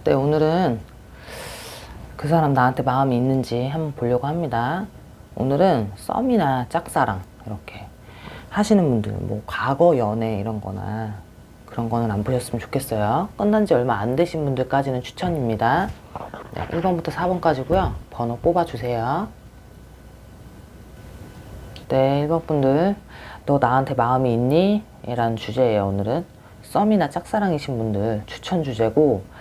네, 오늘은 그 사람 나한테 마음이 있는지 한번 보려고 합니다. 오늘은 썸이나 짝사랑 이렇게 하시는 분들, 뭐 과거 연애 이런 거나 그런 거는 안 보셨으면 좋겠어요. 끝난 지 얼마 안 되신 분들까지는 추천입니다. 네, 1번부터 4번까지고요. 번호 뽑아주세요. 네, 1번 분들, 너 나한테 마음이 있니? 라는 주제예요. 오늘은 썸이나 짝사랑이신 분들 추천 주제고,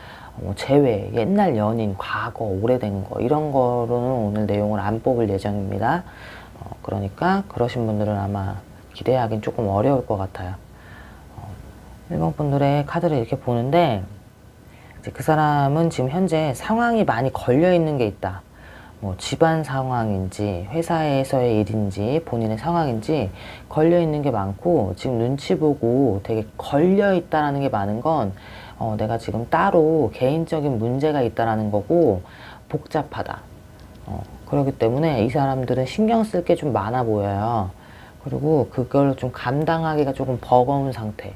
제외, 옛날 연인, 과거, 오래된 거 이런 거로는 오늘 내용을 안 뽑을 예정입니다. 그러니까 그러신 분들은 아마 기대하긴 조금 어려울 것 같아요. 1번 분들의 카드를 이렇게 보는데, 이제 그 사람은 지금 현재 상황이 많이 걸려 있는 게 있다. 뭐 집안 상황인지 회사에서의 일인지 본인의 상황인지 걸려 있는 게 많고, 지금 눈치 보고 되게 걸려 있다라는 게 많은 건 내가 지금 따로 개인적인 문제가 있다라는 거고, 복잡하다. 그렇기 때문에 이 사람들은 신경 쓸 게 좀 많아 보여요. 그리고 그걸 좀 감당하기가 조금 버거운 상태.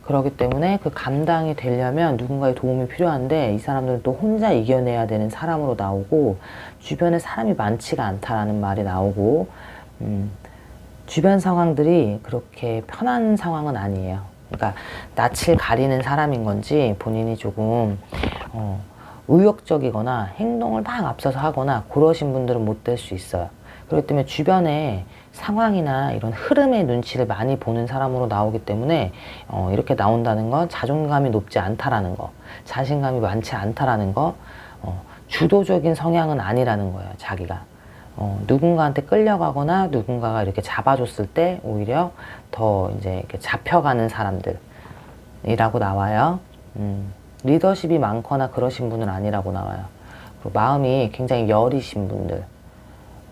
그렇기 때문에 그 감당이 되려면 누군가의 도움이 필요한데, 이 사람들은 또 혼자 이겨내야 되는 사람으로 나오고, 주변에 사람이 많지가 않다라는 말이 나오고, 주변 상황들이 그렇게 편한 상황은 아니에요. 그러니까 낯을 가리는 사람인 건지 본인이 조금 의욕적이거나 행동을 막 앞서서 하거나 그러신 분들은 못 될 수 있어요. 그렇기 때문에 주변에 상황이나 이런 흐름의 눈치를 많이 보는 사람으로 나오기 때문에 이렇게 나온다는 건 자존감이 높지 않다라는 거, 자신감이 많지 않다라는 거, 주도적인 성향은 아니라는 거예요. 자기가 누군가한테 끌려가거나 누군가가 이렇게 잡아줬을 때 오히려 더 이제 이렇게 잡혀가는 사람들이라고 나와요. 리더십이 많거나 그러신 분은 아니라고 나와요. 그리고 마음이 굉장히 여리신 분들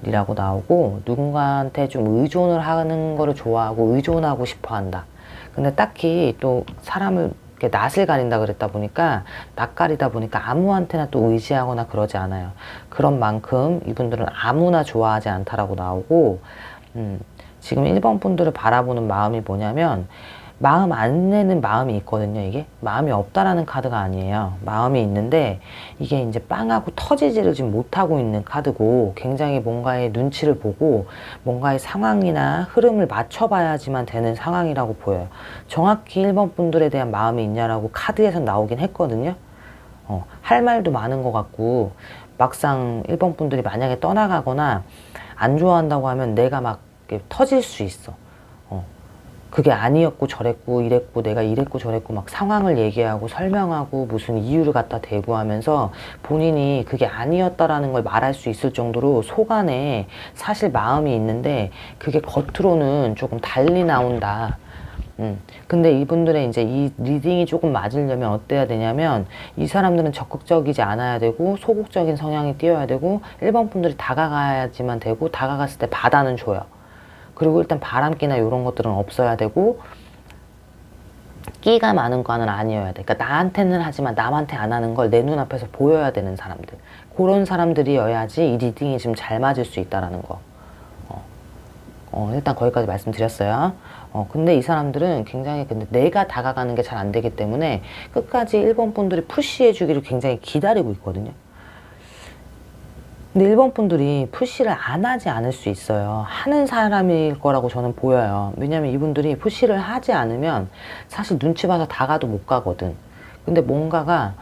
이라고 나오고, 누군가한테 좀 의존을 하는 거를 좋아하고 의존하고 싶어 한다. 근데 딱히 또 사람을 이렇게 낯을 가린다 그랬다 보니까, 낯가리다 보니까 아무한테나 또 의지하거나 그러지 않아요. 그런 만큼 이분들은 아무나 좋아하지 않다라고 나오고, 지금 1번 분들을 바라보는 마음이 뭐냐면, 마음 안 내는 마음이 있거든요. 이게 마음이 없다라는 카드가 아니에요. 마음이 있는데 이게 이제 빵하고 터지지를 지금 못하고 있는 카드고, 굉장히 뭔가의 눈치를 보고 뭔가의 상황이나 흐름을 맞춰봐야지만 되는 상황이라고 보여요. 정확히 1번 분들에 대한 마음이 있냐라고 카드에서 나오긴 했거든요. 할 말도 많은 것 같고, 막상 1번 분들이 만약에 떠나가거나 안 좋아한다고 하면 내가 막 터질 수 있어. 그게 아니었고 저랬고 이랬고 내가 이랬고 저랬고 막 상황을 얘기하고 설명하고 무슨 이유를 갖다 대고 하면서 본인이 그게 아니었다라는 걸 말할 수 있을 정도로 속 안에 사실 마음이 있는데, 그게 겉으로는 조금 달리 나온다. 근데 이분들의 이제 이 리딩이 조금 맞으려면 어때야 되냐면, 이 사람들은 적극적이지 않아야 되고 소극적인 성향이 띄어야 되고, 1번 분들이 다가가야지만 되고, 다가갔을 때 받아는 줘요. 그리고 일단 바람기나 이런 것들은 없어야 되고, 끼가 많은 거는 아니어야 돼. 그러니까 나한테는 하지만 남한테 안 하는 걸 내 눈앞에서 보여야 되는 사람들. 그런 사람들이어야지 이 리딩이 좀 잘 맞을 수 있다라는 거. 일단 거기까지 말씀드렸어요. 근데 이 사람들은 굉장히, 근데 내가 다가가는 게 잘 안 되기 때문에 끝까지 1번 분들이 푸시해 주기를 굉장히 기다리고 있거든요. 근데 1번 분들이 푸시를 안 하지 않을 수 있어요. 하는 사람일 거라고 저는 보여요. 왜냐면 이분들이 푸시를 하지 않으면 사실 눈치 봐서 다가도 못 가거든. 근데 뭔가가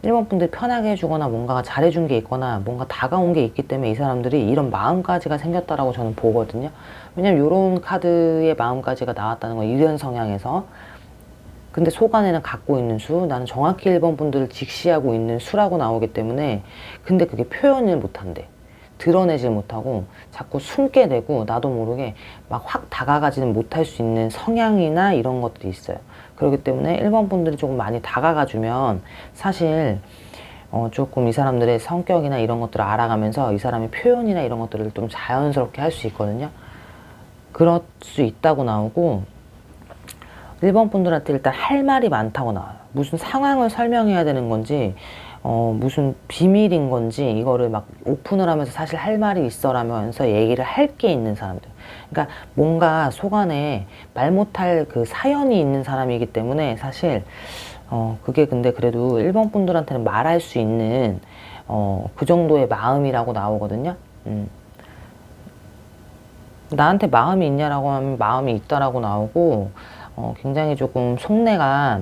1번 분들이 편하게 해주거나 뭔가가 잘해준 게 있거나 뭔가 다가온 게 있기 때문에 이 사람들이 이런 마음가지가 생겼다라고 저는 보거든요. 왜냐면 이런 카드의 마음가지가 나왔다는 건 이런 성향에서, 근데 속 안에는 갖고 있는 수, 나는 정확히 1번 분들을 직시하고 있는 수라고 나오기 때문에, 근데 그게 표현을 못한대. 드러내질 못하고 자꾸 숨게 되고, 나도 모르게 막 확 다가가지는 못할 수 있는 성향이나 이런 것들이 있어요. 그렇기 때문에 1번 분들이 조금 많이 다가가 주면 사실 조금 이 사람들의 성격이나 이런 것들을 알아가면서 이 사람의 표현이나 이런 것들을 좀 자연스럽게 할 수 있거든요. 그럴 수 있다고 나오고, 1번 분들한테 일단 할 말이 많다고 나와요. 무슨 상황을 설명해야 되는 건지, 무슨 비밀인 건지, 이거를 막 오픈을 하면서 사실 할 말이 있어라면서 얘기를 할 게 있는 사람들. 그러니까 뭔가 속 안에 말 못할 그 사연이 있는 사람이기 때문에 사실 그게 근데 그래도 1번 분들한테는 말할 수 있는 그 정도의 마음이라고 나오거든요. 나한테 마음이 있냐라고 하면 마음이 있다라고 나오고, 굉장히 조금 속내가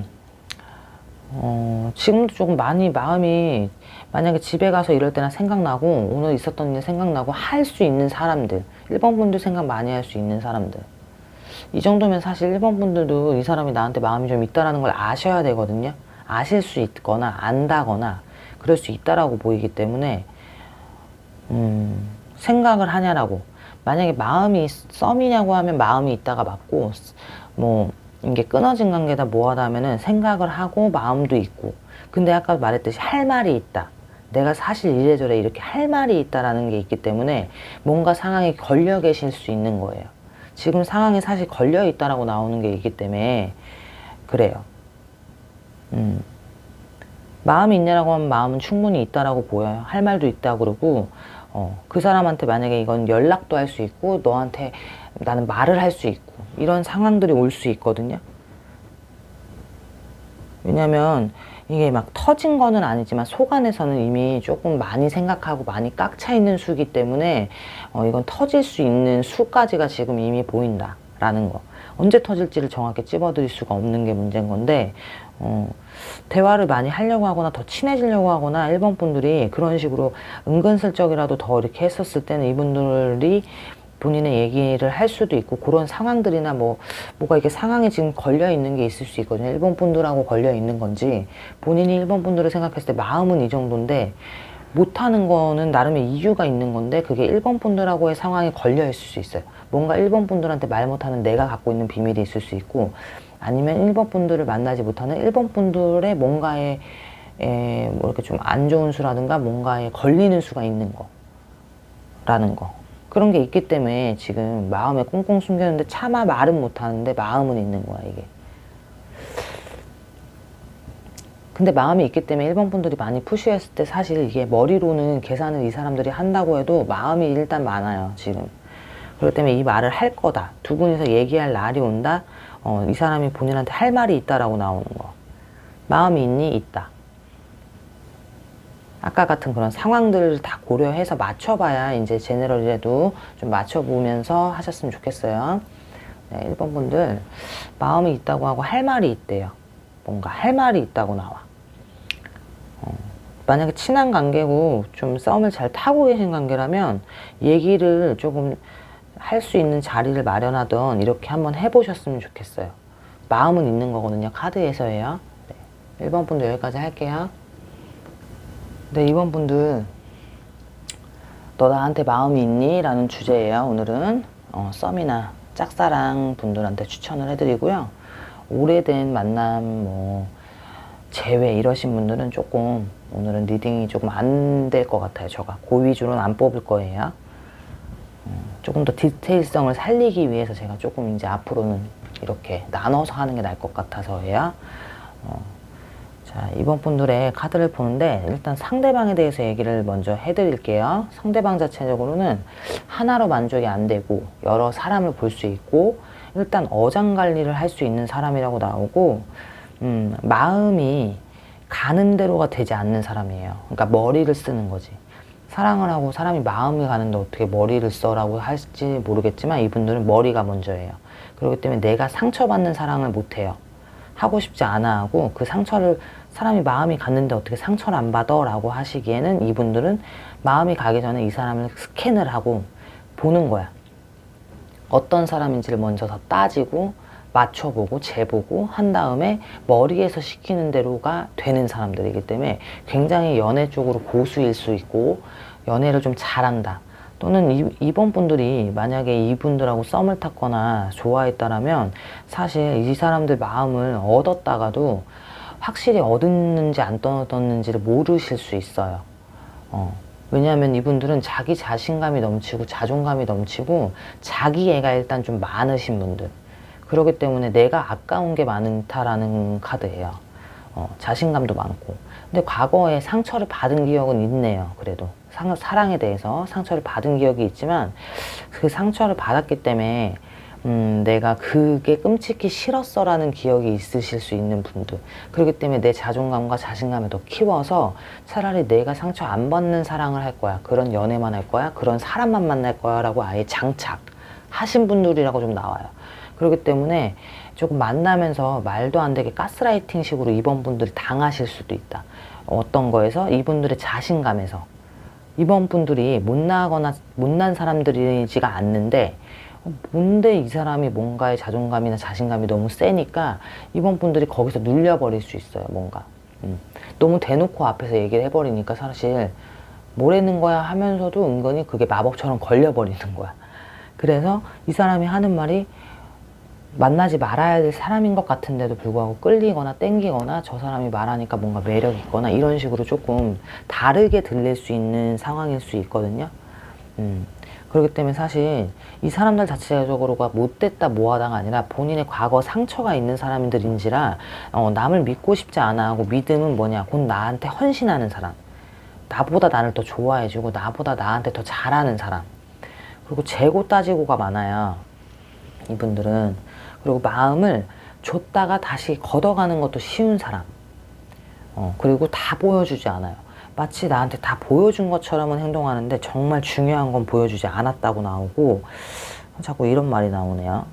지금도 조금 많이 마음이, 만약에 집에 가서 이럴 때나 생각나고 오늘 있었던 일 생각나고 할 수 있는 사람들, 1번 분들 생각 많이 할 수 있는 사람들, 이 정도면 사실 1번 분들도 이 사람이 나한테 마음이 좀 있다라는 걸 아셔야 되거든요. 아실 수 있거나 안다거나 그럴 수 있다라고 보이기 때문에 생각을 하냐라고, 만약에 마음이 썸이냐고 하면 마음이 있다가 맞고, 뭐 이게 끊어진 관계다 뭐하다 하면은 생각을 하고 마음도 있고, 근데 아까 말했듯이 할 말이 있다, 내가 사실 이래저래 이렇게 할 말이 있다라는 게 있기 때문에 뭔가 상황에 걸려 계실 수 있는 거예요. 지금 상황에 사실 걸려 있다라고 나오는 게 있기 때문에 그래요. 마음이 있냐라고 하면 마음은 충분히 있다라고 보여요. 할 말도 있다고 그러고, 그 사람한테 만약에 이건 연락도 할 수 있고, 너한테 나는 말을 할 수 있고, 이런 상황들이 올 수 있거든요. 왜냐면 이게 막 터진 거는 아니지만 속 안에서는 이미 조금 많이 생각하고 많이 꽉 차 있는 수기 때문에 이건 터질 수 있는 수까지가 지금 이미 보인다라는 거. 언제 터질지를 정확히 찝어드릴 수가 없는 게 문제인 건데, 대화를 많이 하려고 하거나 더 친해지려고 하거나 1번 분들이 그런 식으로 은근슬쩍이라도 더 이렇게 했었을 때는 이분들이 본인의 얘기를 할 수도 있고, 그런 상황들이나 뭐가 이렇게 상황이 지금 걸려 있는 게 있을 수 있거든요. 1번 분들하고 걸려 있는 건지, 본인이 1번 분들을 생각했을 때 마음은 이 정도인데 못하는 거는 나름의 이유가 있는 건데, 그게 1번 분들하고의 상황에 걸려 있을 수 있어요. 뭔가 1번 분들한테 말 못하는 내가 갖고 있는 비밀이 있을 수 있고, 아니면 1번 분들을 만나지 못하는 1번 분들의 뭔가에 뭐 이렇게 좀 안 좋은 수라든가 뭔가에 걸리는 수가 있는 거라는 거. 그런 게 있기 때문에 지금 마음에 꽁꽁 숨겼는데 차마 말은 못하는데 마음은 있는 거야, 이게. 근데 마음이 있기 때문에 1번 분들이 많이 푸시했을 때 사실 이게 머리로는 계산을 이 사람들이 한다고 해도 마음이 일단 많아요, 지금. 그렇기 때문에 이 말을 할 거다, 두 분이서 얘기할 날이 온다, 이 사람이 본인한테 할 말이 있다라고 나오는 거. 마음이 있니? 있다. 아까 같은 그런 상황들을 다 고려해서 맞춰봐야 이제 제너럴이라도 좀 맞춰보면서 하셨으면 좋겠어요. 네, 1번 분들 마음이 있다고 하고 할 말이 있대요. 뭔가 할 말이 있다고 나와. 만약에 친한 관계고 좀 썸을 잘 타고 계신 관계라면 얘기를 조금 할 수 있는 자리를 마련하던 이렇게 한번 해보셨으면 좋겠어요. 마음은 있는 거거든요, 카드에서예요. 네, 1번 분들 여기까지 할게요. 네, 2번 분들, 너 나한테 마음이 있니? 라는 주제예요. 오늘은 썸이나 짝사랑 분들한테 추천을 해드리고요. 오래된 만남, 재회 이러신 분들은 조금 오늘은 리딩이 조금 안 될 것 같아요. 제가 그 위주로는 안 뽑을 거예요. 조금 더 디테일성을 살리기 위해서 제가 조금 이제 앞으로는 이렇게 나눠서 하는 게 나을 것 같아서예요. 자, 이번 분들의 카드를 보는데 일단 상대방에 대해서 얘기를 먼저 해드릴게요. 상대방 자체적으로는 하나로 만족이 안 되고 여러 사람을 볼 수 있고, 일단 어장관리를 할 수 있는 사람이라고 나오고, 마음이 가는 대로가 되지 않는 사람이에요. 그러니까 머리를 쓰는 거지. 사랑을 하고 사람이 마음이 가는데 어떻게 머리를 써라고 할지 모르겠지만 이분들은 머리가 먼저예요. 그렇기 때문에 내가 상처받는 사랑을 못해요. 하고 싶지 않아 하고, 그 상처를, 사람이 마음이 갔는데 어떻게 상처를 안 받아? 라고 하시기에는 이분들은 마음이 가기 전에 이 사람을 스캔을 하고 보는 거야. 어떤 사람인지를 먼저 더 따지고 맞춰보고 재보고 한 다음에 머리에서 시키는 대로가 되는 사람들이기 때문에 굉장히 연애 쪽으로 고수일 수 있고, 연애를 좀 잘한다. 또는 이번 분들이 만약에 이분들하고 썸을 탔거나 좋아했다라면 사실 이 사람들 마음을 얻었다가도 확실히 얻었는지 안 얻었는지를 모르실 수 있어요. 왜냐하면 이분들은 자기 자신감이 넘치고 자존감이 넘치고 자기애가 일단 좀 많으신 분들. 그렇기 때문에 내가 아까운 게 많다라는 카드예요. 자신감도 많고. 근데 과거에 상처를 받은 기억은 있네요, 그래도. 사랑에 대해서 상처를 받은 기억이 있지만 그 상처를 받았기 때문에 내가 그게 끔찍히 싫었어 라는 기억이 있으실 수 있는 분들, 그렇기 때문에 내 자존감과 자신감을 더 키워서 차라리 내가 상처 안 받는 사랑을 할 거야, 그런 연애만 할 거야, 그런 사람만 만날 거야 라고 아예 장착하신 분들이라고 좀 나와요. 그렇기 때문에 조금 만나면서 말도 안 되게 가스라이팅 식으로 이번 분들이 당하실 수도 있다. 어떤 거에서? 이분들의 자신감에서. 이번 분들이 못난 사람들이지가 않는데 뭔데 이 사람이 뭔가의 자존감이나 자신감이 너무 세니까 이번 분들이 거기서 눌려버릴 수 있어요. 뭔가 너무 대놓고 앞에서 얘기를 해버리니까 사실 뭐라는 거야 하면서도 은근히 그게 마법처럼 걸려버리는 거야. 그래서 이 사람이 하는 말이 만나지 말아야 될 사람인 것 같은데도 불구하고 끌리거나 땡기거나 저 사람이 말하니까 뭔가 매력 있거나 이런 식으로 조금 다르게 들릴 수 있는 상황일 수 있거든요. 그렇기 때문에 사실 이 사람들 자체적으로가 못됐다 뭐하다가 아니라 본인의 과거 상처가 있는 사람들인지라 남을 믿고 싶지 않아 하고, 믿음은 뭐냐, 곧 나한테 헌신하는 사람, 나보다 나를 더 좋아해주고 나보다 나한테 더 잘하는 사람, 그리고 재고 따지고가 많아요 이분들은. 그리고 마음을 줬다가 다시 걷어가는 것도 쉬운 사람, 그리고 다 보여주지 않아요. 마치 나한테 다 보여준 것처럼은 행동하는데 정말 중요한 건 보여주지 않았다고 나오고, 자꾸 이런 말이 나오네요.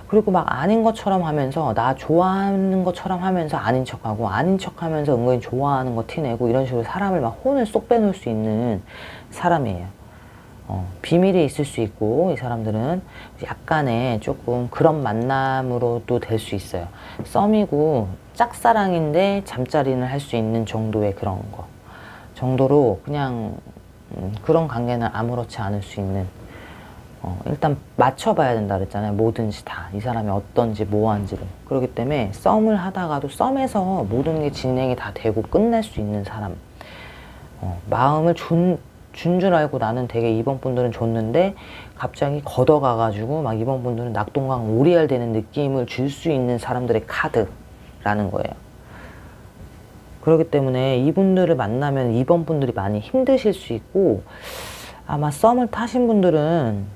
그리고 막 아닌 것처럼 하면서, 나 좋아하는 것처럼 하면서 아닌 척하고, 아닌 척하면서 은근히 좋아하는 거 티내고, 이런 식으로 사람을 막 혼을 쏙 빼놓을 수 있는 사람이에요. 비밀이 있을 수 있고, 이 사람들은 약간의 조금 그런 만남으로도 될 수 있어요. 썸이고 짝사랑인데 잠자리는 할 수 있는 정도의 그런 거 정도로 그냥 그런 관계는 아무렇지 않을 수 있는, 일단 맞춰봐야 된다 그랬잖아요. 뭐든지 다 이 사람이 어떤지 뭐한지를. 그렇기 때문에 썸을 하다가도 썸에서 모든 게 진행이 다 되고 끝날 수 있는 사람, 마음을 준 줄 알고 나는 되게 이번 분들은 줬는데 갑자기 걷어가가지고 막 이번 분들은 낙동강 오리알 되는 느낌을 줄 수 있는 사람들의 카드라는 거예요. 그렇기 때문에 이분들을 만나면 이번 분들이 많이 힘드실 수 있고, 아마 썸을 타신 분들은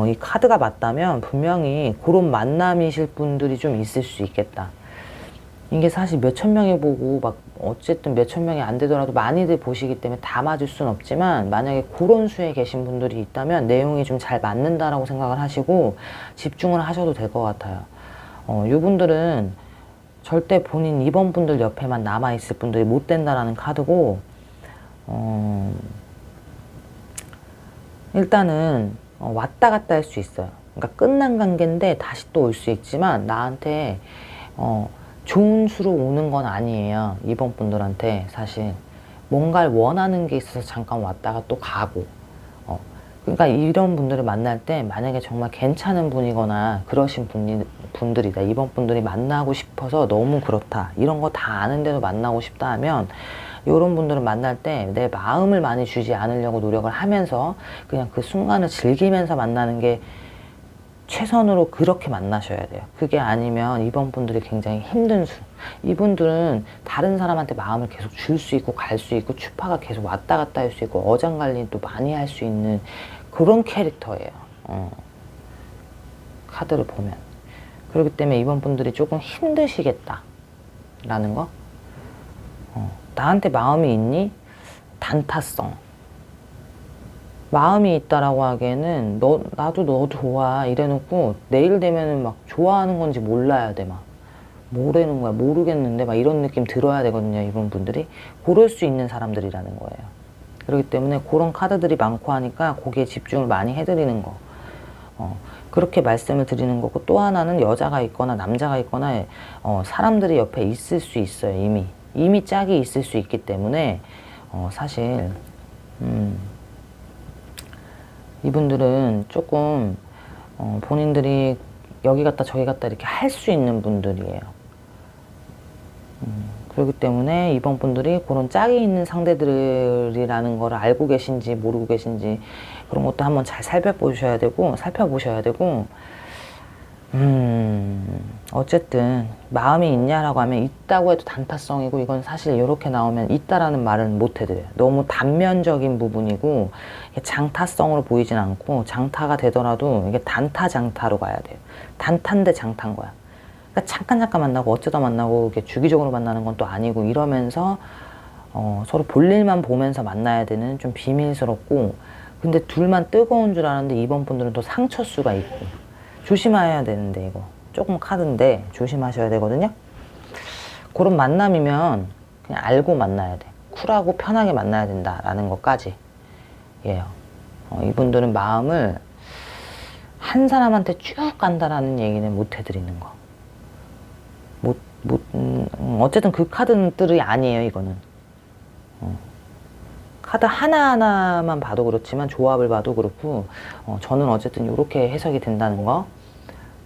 이 카드가 맞다면 분명히 그런 만남이실 분들이 좀 있을 수 있겠다. 이게 사실 몇천 명이 보고 막 어쨌든 몇천 명이 안 되더라도 많이들 보시기 때문에 다 맞을 순 없지만, 만약에 그런 수에 계신 분들이 있다면 내용이 좀 잘 맞는다라고 생각을 하시고 집중을 하셔도 될 것 같아요. 이분들은 절대 본인 이번 분들 옆에만 남아있을 분들이 못 된다라는 카드고, 일단은 왔다 갔다 할 수 있어요. 그러니까 끝난 관계인데 다시 또 올 수 있지만 나한테 좋은 수로 오는 건 아니에요. 이번 분들한테 사실 뭔가를 원하는 게 있어서 잠깐 왔다가 또 가고, 그러니까 이런 분들을 만날 때 만약에 정말 괜찮은 분이거나 그러신 분들이다, 이번 분들이 만나고 싶어서 너무 그렇다, 이런 거 다 아는데도 만나고 싶다 하면, 이런 분들은 만날 때 내 마음을 많이 주지 않으려고 노력을 하면서 그냥 그 순간을 즐기면서 만나는 게 최선으로 그렇게 만나셔야 돼요. 그게 아니면 이번 분들이 굉장히 힘든 수. 이분들은 다른 사람한테 마음을 계속 줄 수 있고 갈 수 있고 추파가 계속 왔다 갔다 할 수 있고 어장관리도 많이 할 수 있는 그런 캐릭터예요. 카드를 보면. 그렇기 때문에 이번 분들이 조금 힘드시겠다 라는 거. 나한테 마음이 있니? 단타성. 마음이 있다라고 하기에는 나도 너 좋아 이래놓고 내일 되면은 막 좋아하는 건지 몰라야 돼. 막 뭐라는 거야 모르겠는데 막 이런 느낌 들어야 되거든요. 이런 분들이 그럴 수 있는 사람들이라는 거예요. 그렇기 때문에 그런 카드들이 많고 하니까 거기에 집중을 많이 해드리는 거, 그렇게 말씀을 드리는 거고, 또 하나는 여자가 있거나 남자가 있거나 사람들이 옆에 있을 수 있어요. 이미 짝이 있을 수 있기 때문에 사실 이분들은 조금 본인들이 여기 갔다 저기 갔다 이렇게 할 수 있는 분들이에요. 그렇기 때문에 이번 분들이 그런 짝이 있는 상대들이라는 걸 알고 계신지 모르고 계신지 그런 것도 한번 잘 살펴보셔야 되고 어쨌든 마음이 있냐라고 하면 있다고 해도 단타성이고, 이건 사실 이렇게 나오면 있다라는 말은 못 해드려요. 너무 단면적인 부분이고 이게 장타성으로 보이진 않고, 장타가 되더라도 이게 단타 장타로 가야 돼요. 단타인데 장타인 거야. 그러니까 잠깐 만나고 어쩌다 만나고 이게 주기적으로 만나는 건 또 아니고, 이러면서 서로 볼일만 보면서 만나야 되는, 좀 비밀스럽고, 근데 둘만 뜨거운 줄 아는데 이번 분들은 또 상처수가 있고, 조심해야 되는데, 이거 조금 카드인데 조심하셔야 되거든요. 그런 만남이면 그냥 알고 만나야 돼. 쿨하고 편하게 만나야 된다라는 것까지. 예. 이분들은 마음을 한 사람한테 쭉 간다라는 얘기는 못 해드리는 거. 어쨌든 그 카드들이 아니에요, 이거는. 카드 하나하나만 봐도 그렇지만 조합을 봐도 그렇고, 저는 어쨌든 이렇게 해석이 된다는 거.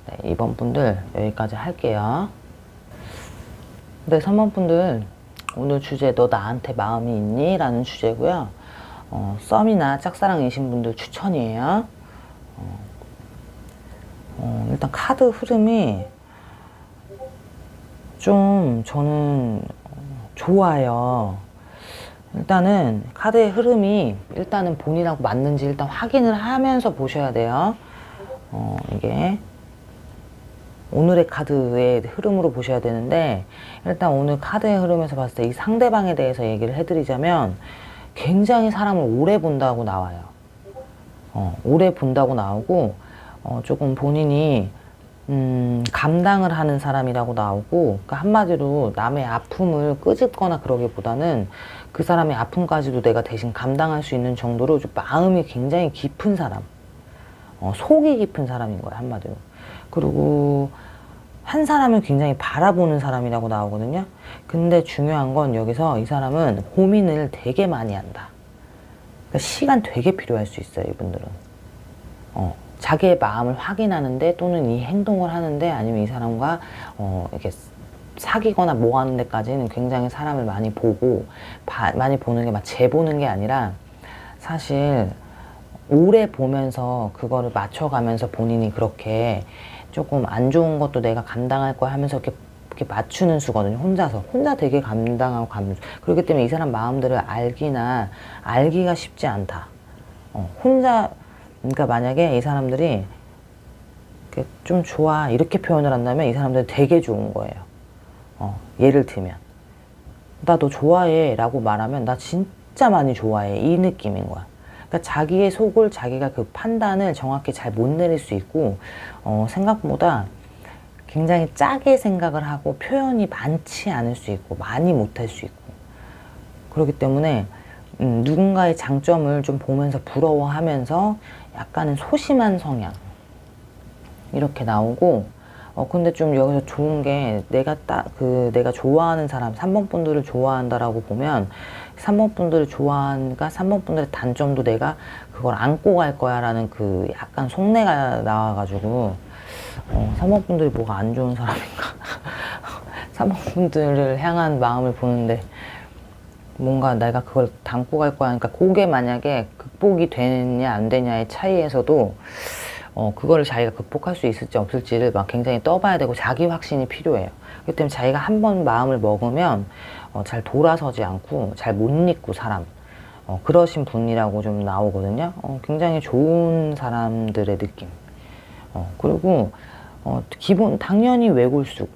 네, 이번 분들 여기까지 할게요. 네, 3번 분들 오늘 주제 너 나한테 마음이 있니? 라는 주제고요. 썸이나 짝사랑이신 분들 추천이에요. 일단 카드 흐름이 좀 저는 좋아요. 일단은 카드의 흐름이 일단은 본인하고 맞는지 일단 확인을 하면서 보셔야 돼요. 이게 오늘의 카드의 흐름으로 보셔야 되는데, 일단 오늘 카드의 흐름에서 봤을 때 이 상대방에 대해서 얘기를 해드리자면 굉장히 사람을 오래 본다고 나와요. 오래 본다고 나오고, 조금 본인이 감당을 하는 사람이라고 나오고, 그러니까 한마디로 남의 아픔을 끄집거나 그러기보다는 그 사람의 아픔까지도 내가 대신 감당할 수 있는 정도로 좀 마음이 굉장히 깊은 사람, 속이 깊은 사람인 거예요, 한마디로. 그리고 한 사람을 굉장히 바라보는 사람이라고 나오거든요. 근데 중요한 건 여기서 이 사람은 고민을 되게 많이 한다. 그러니까 시간 되게 필요할 수 있어요, 이분들은. 자기의 마음을 확인하는데, 또는 이 행동을 하는데, 아니면 이 사람과 이렇게 사귀거나 뭐 하는 데까지는 굉장히 사람을 많이 보고, 많이 보는 게 막 재보는 게 아니라, 사실 오래 보면서 그거를 맞춰가면서 본인이 그렇게 조금 안 좋은 것도 내가 감당할 거야 하면서 이렇게 맞추는 수거든요. 혼자 되게 감당하고 그렇기 때문에 이 사람 마음들을 알기가 쉽지 않다. 그러니까 만약에 이 사람들이 좀 좋아 이렇게 표현을 한다면 이 사람들은 되게 좋은 거예요. 예를 들면 나 너 좋아해 라고 말하면 나 진짜 많이 좋아해, 이 느낌인 거야. 그러니까 자기의 속을, 자기가 그 판단을 정확히 잘 못 내릴 수 있고, 생각보다 굉장히 짜게 생각을 하고 표현이 많지 않을 수 있고, 많이 못할 수 있고, 그렇기 때문에 누군가의 장점을 좀 보면서 부러워하면서 약간은 소심한 성향 이렇게 나오고, 근데 좀 여기서 좋은 게 내가 좋아하는 사람, 3번 분들을 좋아한다라고 보면 3번 분들을 좋아하니까 3번 분들의 단점도 내가 그걸 안고 갈 거야 라는 그 약간 속내가 나와가지고, 3번 분들이 뭐가 안 좋은 사람인가. 3번 분들을 향한 마음을 보는데 뭔가 내가 그걸 담고 갈 거야 하니까, 그게 만약에 극복이 되느냐 안 되냐의 차이에서도 그거를 자기가 극복할 수 있을지 없을지를 막 굉장히 떠봐야 되고, 자기 확신이 필요해요. 그렇기 때문에 자기가 한번 마음을 먹으면 잘 돌아서지 않고 잘 못 잊고 사람, 그러신 분이라고 좀 나오거든요. 굉장히 좋은 사람들의 느낌. 그리고 기본 당연히 외골수고,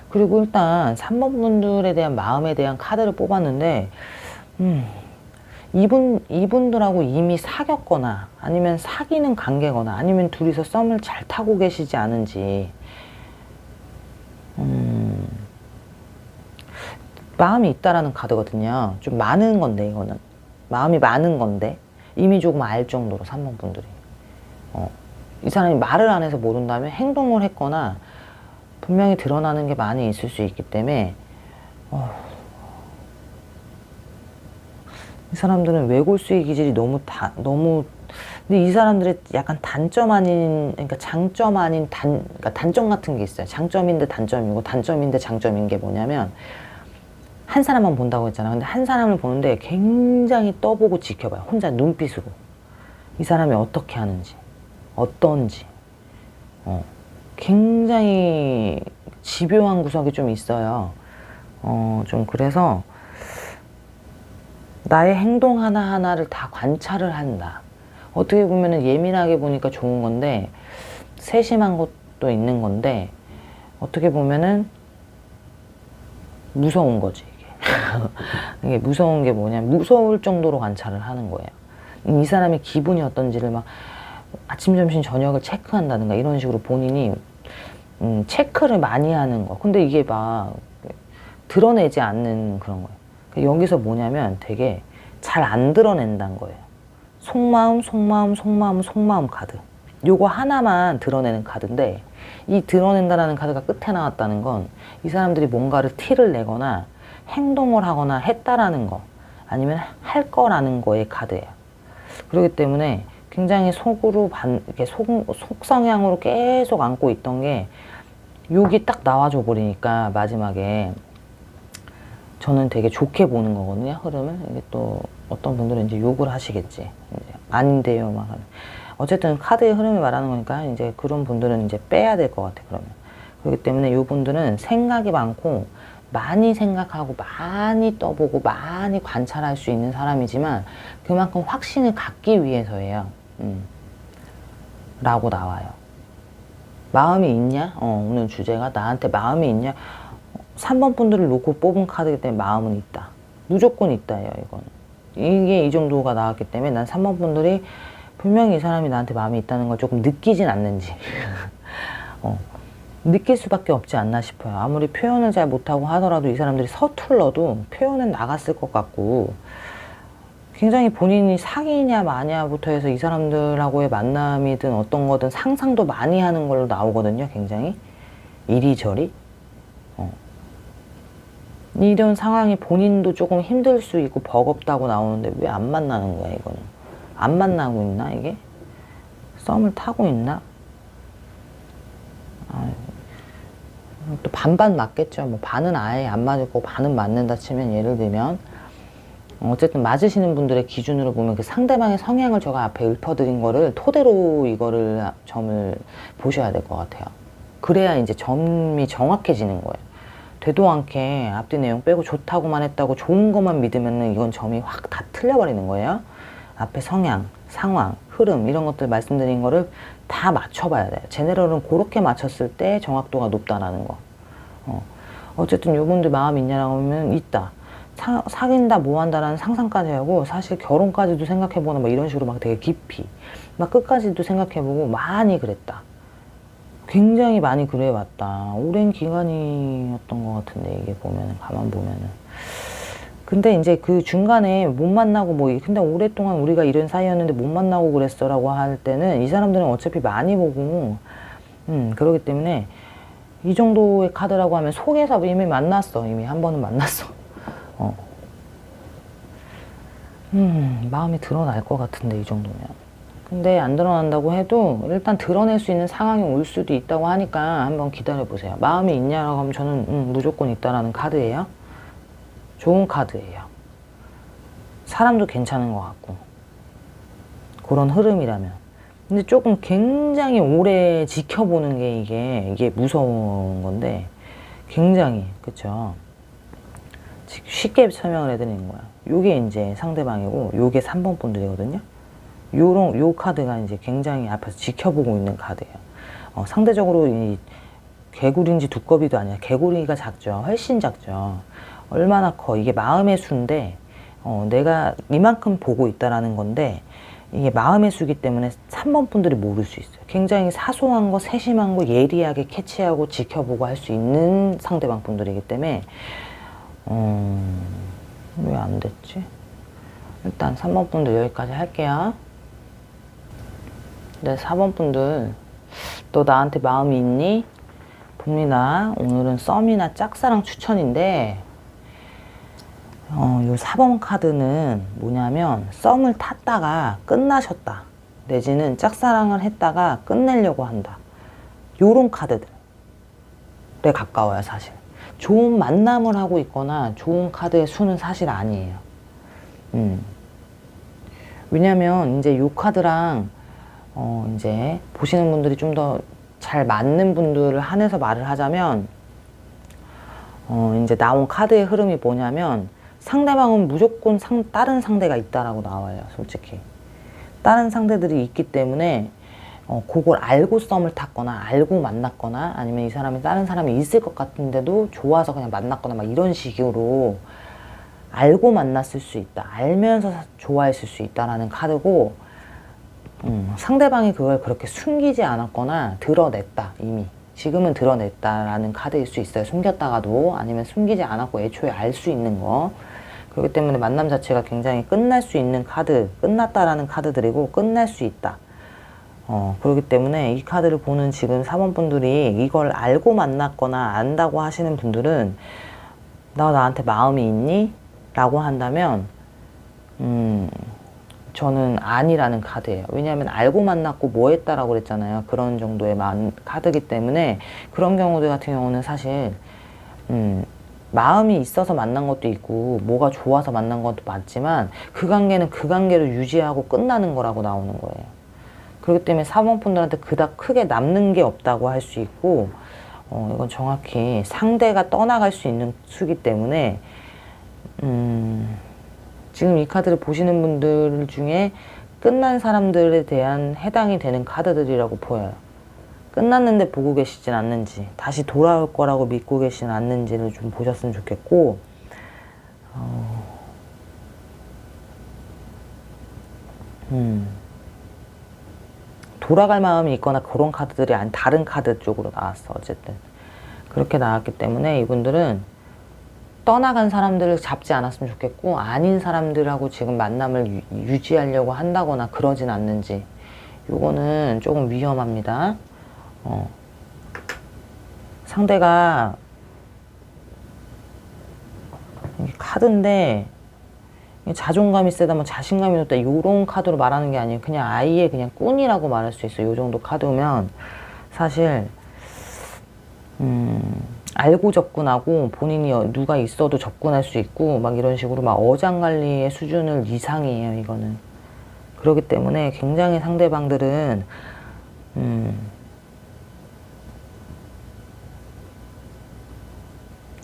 그리고 일단 3번 분들에 대한 마음에 대한 카드를 뽑았는데, 이분들하고 이미 사귀었거나 아니면 사귀는 관계거나 아니면 둘이서 썸을 잘 타고 계시지 않은지, 마음이 있다라는 카드거든요. 좀 많은 건데, 이거는 마음이 많은 건데 이미 조금 알 정도로 3번 분들이 이 사람이 말을 안 해서 모른다면 행동을 했거나 분명히 드러나는 게 많이 있을 수 있기 때문에, 이 사람들은 외골수의 기질이 너무 근데 이 사람들의 약간 단점 아닌, 그러니까 장점 아닌 그러니까 단점 같은 게 있어요. 장점인데 단점이고, 단점인데 장점인 게 뭐냐면, 한 사람만 본다고 했잖아. 근데 한 사람을 보는데 굉장히 떠보고 지켜봐요. 혼자 눈빛으로 이 사람이 어떻게 하는지, 어떤지. 굉장히 집요한 구석이 좀 있어요. 좀 그래서 나의 행동 하나하나를 다 관찰을 한다. 어떻게 보면은 예민하게 보니까 좋은 건데, 세심한 것도 있는 건데, 어떻게 보면은 무서운 거지, 이게. 이게 무서운 게 뭐냐면, 무서울 정도로 관찰을 하는 거예요. 이 사람의 기분이 어떤지를 막 아침, 점심, 저녁을 체크한다든가 이런 식으로 본인이 체크를 많이 하는 거. 근데 이게 막 드러내지 않는 그런 거예요. 그러니까 여기서 뭐냐면 되게 잘 안 드러낸다는 거예요. 속마음, 속마음, 속마음, 속마음 카드. 요거 하나만 드러내는 카드인데, 이 드러낸다라는 카드가 끝에 나왔다는 건 이 사람들이 뭔가를 티를 내거나 행동을 하거나 했다라는 거, 아니면 할 거라는 거의 카드예요. 그렇기 때문에 굉장히 속으로 이렇게 속성향으로 계속 안고 있던 게 욕이 딱 나와줘 버리니까 마지막에 저는 되게 좋게 보는 거거든요, 흐름을. 이게 또 어떤 분들은 이제 욕을 하시겠지. 이제 아닌데요, 막. 어쨌든 카드의 흐름을 말하는 거니까 이제 그런 분들은 이제 빼야 될 것 같아, 그러면. 그렇기 때문에 이 분들은 생각이 많고 많이 생각하고 많이 떠보고 많이 관찰할 수 있는 사람이지만 그만큼 확신을 갖기 위해서예요. 라고 나와요. 마음이 있냐? 오늘 주제가 나한테 마음이 있냐? 3번 분들을 놓고 뽑은 카드이기 때문에 마음은 있다. 무조건 있다예요, 이건. 이게 이 정도가 나왔기 때문에 난 3번 분들이 분명히 이 사람이 나한테 마음이 있다는 걸 조금 느끼진 않는지. 느낄 수밖에 없지 않나 싶어요. 아무리 표현을 잘 못하고 하더라도 이 사람들이 서툴러도 표현은 나갔을 것 같고, 굉장히 본인이 사귀냐 마냐부터 해서 이 사람들하고의 만남이든 어떤 거든 상상도 많이 하는 걸로 나오거든요. 굉장히 이리저리. 이런 상황이 본인도 조금 힘들 수 있고 버겁다고 나오는데 왜 안 만나는 거야, 이거는. 안 만나고 있나, 이게? 썸을 타고 있나? 또 반반 맞겠죠. 뭐 반은 아예 안 맞을 거고 반은 맞는다 치면, 예를 들면 어쨌든 맞으시는 분들의 기준으로 보면 그 상대방의 성향을 제가 앞에 읊어드린 거를 토대로 이거를 점을 보셔야 될 것 같아요. 그래야 이제 점이 정확해지는 거예요. 되도 않게 앞뒤 내용 빼고 좋다고만 했다고 좋은 것만 믿으면 이건 점이 확 다 틀려버리는 거예요. 앞에 성향, 상황, 흐름 이런 것들 말씀드린 거를 다 맞춰봐야 돼요. 제네럴은 그렇게 맞췄을 때 정확도가 높다라는 거. 어쨌든 요분들 마음 있냐라고 하면 있다. 사귄다, 뭐 한다라는 상상까지 하고 사실 결혼까지도 생각해보는 막 이런 식으로 막 되게 깊이 막 끝까지도 생각해보고 많이 그랬다. 굉장히 많이 그래왔다. 오랜 기간이었던 것 같은데, 이게 보면은, 가만 보면은. 근데 이제 그 중간에 못 만나고 뭐, 근데 오랫동안 우리가 이런 사이였는데 못 만나고 그랬어 라고 할 때는 이 사람들은 어차피 많이 보고, 그러기 때문에 이 정도의 카드라고 하면 속에서 이미 만났어. 이미 한 번은 만났어. 마음이 드러날 것 같은데, 이 정도면. 근데 안 드러난다고 해도 일단 드러낼 수 있는 상황이 올 수도 있다고 하니까 한번 기다려보세요. 마음이 있냐라고 하면 저는 무조건 있다라는 카드예요. 좋은 카드예요. 사람도 괜찮은 것 같고 그런 흐름이라면. 근데 조금 굉장히 오래 지켜보는 게 이게 무서운 건데, 굉장히, 그쵸? 쉽게 설명을 해드리는 거야. 요게 이제 상대방이고 요게 3번 분들이거든요. 요 카드가 이제 굉장히 앞에서 지켜보고 있는 카드예요. 상대적으로 이 개구리인지 두꺼비도 아니야. 개구리가 작죠. 훨씬 작죠. 얼마나 커. 이게 마음의 수인데, 내가 이만큼 보고 있다라는 건데, 이게 마음의 수기 때문에 3번 분들이 모를 수 있어요. 굉장히 사소한 거, 세심한 거 예리하게 캐치하고 지켜보고 할 수 있는 상대방 분들이기 때문에, 왜 안 됐지? 일단 3번 분들 여기까지 할게요. 네, 4번 분들, 너 나한테 마음이 있니? 봅니다. 오늘은 썸이나 짝사랑 추천인데, 요 4번 카드는 뭐냐면, 썸을 탔다가 끝나셨다. 내지는 짝사랑을 했다가 끝내려고 한다. 요런 카드들에 가까워요, 사실. 좋은 만남을 하고 있거나 좋은 카드의 수는 사실 아니에요. 왜냐면, 이제 요 카드랑, 이제, 보시는 분들이 좀 더 잘 맞는 분들을 한해서 말을 하자면, 이제 나온 카드의 흐름이 뭐냐면, 상대방은 무조건 다른 상대가 있다라고 나와요, 솔직히. 다른 상대들이 있기 때문에, 그걸 알고 썸을 탔거나, 알고 만났거나, 아니면 이 사람이 다른 사람이 있을 것 같은데도 좋아서 그냥 만났거나, 막 이런 식으로 알고 만났을 수 있다. 알면서 좋아했을 수 있다라는 카드고, 상대방이 그걸 그렇게 숨기지 않았거나 드러냈다, 이미. 지금은 드러냈다라는 카드일 수 있어요. 숨겼다가도, 아니면 숨기지 않았고 애초에 알 수 있는 거. 그렇기 때문에 만남 자체가 굉장히 끝날 수 있는 카드, 끝났다라는 카드들이고, 끝날 수 있다. 그렇기 때문에 이 카드를 보는 지금 사번분들이 이걸 알고 만났거나 안다고 하시는 분들은, 나한테 마음이 있니? 라고 한다면, 저는 아니라는 카드예요. 왜냐하면 알고 만났고 뭐 했다라고 그랬잖아요. 그런 정도의 카드이기 때문에, 그런 경우들 같은 경우는 사실 마음이 있어서 만난 것도 있고 뭐가 좋아서 만난 것도 맞지만, 그 관계는 그 관계로 유지하고 끝나는 거라고 나오는 거예요. 그렇기 때문에 4번 분들한테 그닥 크게 남는 게 없다고 할 수 있고, 이건 정확히 상대가 떠나갈 수 있는 수기 때문에, 지금 이 카드를 보시는 분들 중에 끝난 사람들에 대한 해당이 되는 카드들이라고 보여요. 끝났는데 보고 계시진 않는지, 다시 돌아올 거라고 믿고 계시진 않는지를 좀 보셨으면 좋겠고, 돌아갈 마음이 있거나 그런 카드들이 아닌 다른 카드 쪽으로 나왔어. 어쨌든 그렇게 나왔기 때문에 이분들은 떠나간 사람들을 잡지 않았으면 좋겠고, 아닌 사람들하고 지금 만남을 유지하려고 한다거나 그러진 않는지, 요거는 조금 위험합니다. 상대가 카드인데 자존감이 세다, 뭐 자신감이 높다, 요런 카드로 말하는 게 아니에요. 그냥 아예 그냥 꾼이라고 말할 수 있어요. 요 정도 카드면 사실 알고 접근하고, 본인이 누가 있어도 접근할 수 있고, 막 이런 식으로 막 어장관리의 수준을 이상이에요, 이거는. 그렇기 때문에 굉장히 상대방들은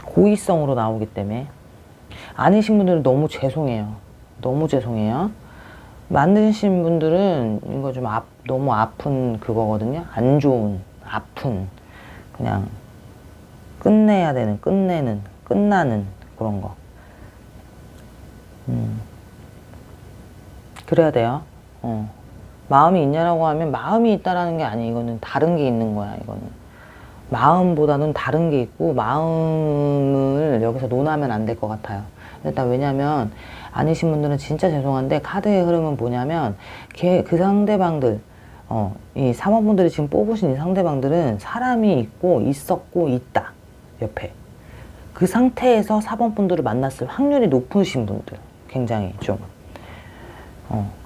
고의성으로 나오기 때문에, 아니신 분들은 너무 죄송해요. 너무 죄송해요. 만드신 분들은 이거 좀 너무 아픈 그거거든요. 안 좋은, 아픈, 그냥 끝내야 되는, 끝나는 그런 거. 그래야 돼요. 마음이 있냐라고 하면, 마음이 있다라는 게 아니에요. 이거는 다른 게 있는 거야, 이거는. 마음보다는 다른 게 있고, 마음을 여기서 논하면 안 될 것 같아요. 일단 왜냐면, 아니신 분들은 진짜 죄송한데, 카드의 흐름은 뭐냐면, 그 상대방들, 이 3번분들이 지금 뽑으신 이 상대방들은 사람이 있고, 있었고, 있다. 옆에. 그 상태에서 4번분들을 만났을 확률이 높으신 분들. 굉장히 좀.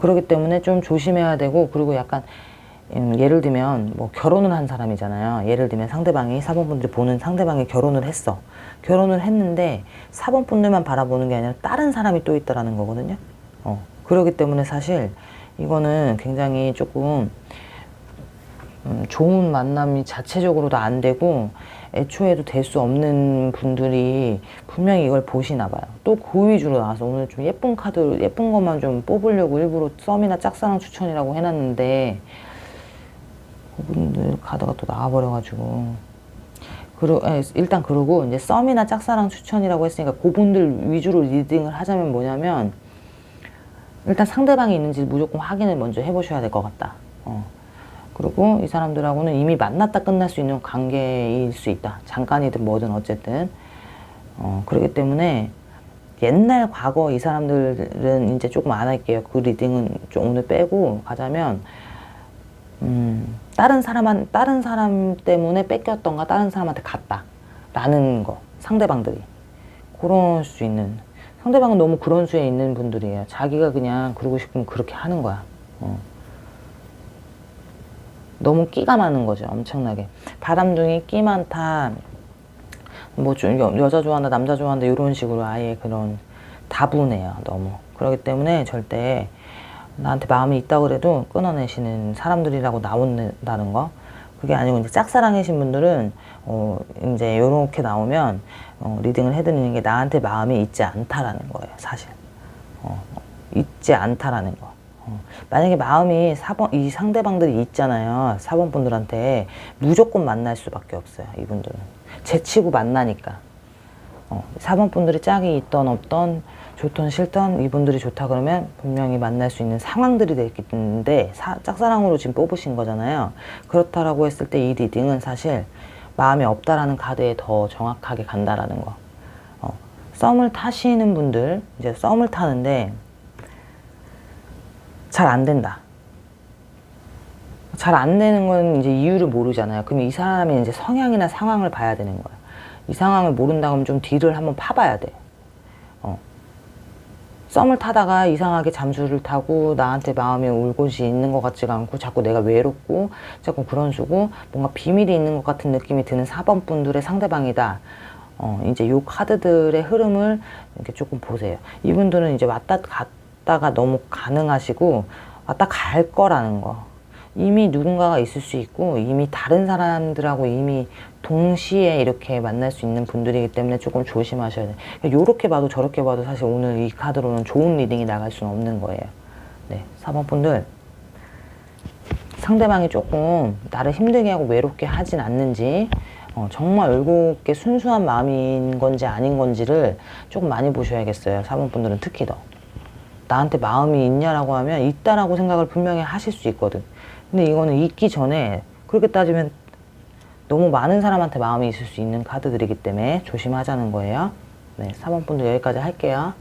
그렇기 때문에 좀 조심해야 되고, 그리고 약간, 예를 들면 뭐 결혼을 한 사람이잖아요. 예를 들면 상대방이 4번분들이 보는 상대방이 결혼을 했어. 결혼을 했는데 4번분들만 바라보는 게 아니라 다른 사람이 또 있다라는 거거든요. 그렇기 때문에 사실 이거는 굉장히 조금 좋은 만남이 자체적으로도 안 되고, 애초에도 될 수 없는 분들이 분명히 이걸 보시나 봐요. 또 그 위주로 나와서 오늘 좀 예쁜 카드, 예쁜 것만 좀 뽑으려고 일부러 썸이나 짝사랑 추천이라고 해놨는데, 그분들 카드가 또 나와버려가지고. 일단 그러고, 이제 썸이나 짝사랑 추천이라고 했으니까 그분들 위주로 리딩을 하자면 뭐냐면, 일단 상대방이 있는지 무조건 확인을 먼저 해보셔야 될 것 같다. 그리고 이 사람들하고는 이미 만났다 끝날 수 있는 관계일 수 있다. 잠깐이든 뭐든 어쨌든. 그렇기 때문에 옛날 과거 이 사람들은 이제 조금 안 할게요. 그 리딩은 좀 오늘 빼고 가자면, 다른 사람 때문에 뺏겼던가 다른 사람한테 갔다 라는 거, 상대방들이 그럴 수 있는, 상대방은 너무 그런 수에 있는 분들이에요. 자기가 그냥 그러고 싶으면 그렇게 하는 거야. 너무 끼가 많은 거죠. 엄청나게 바람둥이, 끼 많다, 뭐 좀 여자 좋아한다, 남자 좋아한다, 이런 식으로 아예 그런 다분해요. 너무. 그렇기 때문에 절대 나한테 마음이 있다고 그래도 끊어내시는 사람들이라고 나온다는 거. 그게 아니고 이제 짝사랑이신 분들은 이제 요렇게 나오면 리딩을 해드리는 게 나한테 마음이 있지 않다라는 거예요, 사실. 있지 않다라는 거. 만약에 마음이 이 상대방들이 있잖아요. 4번 분들한테 무조건 만날 수밖에 없어요, 이분들은. 제치고 만나니까. 4번 분들이 짝이 있던 없던 좋던 싫던 이분들이 좋다 그러면 분명히 만날 수 있는 상황들이 되겠는데 짝사랑으로 지금 뽑으신 거잖아요. 그렇다라고 했을 때 이 리딩은 사실 마음이 없다라는 카드에 더 정확하게 간다라는 거. 썸을 타시는 분들, 이제 썸을 타는데 잘 안 된다. 잘 안 되는 건 이제 이유를 모르잖아요. 그럼 이 사람의 이제 성향이나 상황을 봐야 되는 거야. 이 상황을 모른다 그러면 좀 뒤를 한번 파봐야 돼. 썸을 타다가 이상하게 잠수를 타고 나한테 마음에 올 곳이 있는 것 같지가 않고 자꾸 내가 외롭고 자꾸 그런 식으로 뭔가 비밀이 있는 것 같은 느낌이 드는 4번 분들의 상대방이다. 이제 요 카드들의 흐름을 이렇게 조금 보세요. 이분들은 이제 왔다 갔다가 너무 가능하시고 왔다 갈 거라는 거. 이미 누군가가 있을 수 있고 이미 다른 사람들하고 이미 동시에 이렇게 만날 수 있는 분들이기 때문에 조금 조심하셔야 돼요. 요렇게 봐도 저렇게 봐도 사실 오늘 이 카드로는 좋은 리딩이 나갈 수는 없는 거예요. 네, 4번 분들 상대방이 조금 나를 힘들게 하고 외롭게 하진 않는지 정말 올곧게 순수한 마음인 건지 아닌 건지를 조금 많이 보셔야겠어요. 4번 분들은 특히 더. 나한테 마음이 있냐라고 하면 있다라고 생각을 분명히 하실 수 있거든. 근데 이거는 있기 전에 그렇게 따지면 너무 많은 사람한테 마음이 있을 수 있는 카드들이기 때문에 조심하자는 거예요. 네, 4번 분들 여기까지 할게요.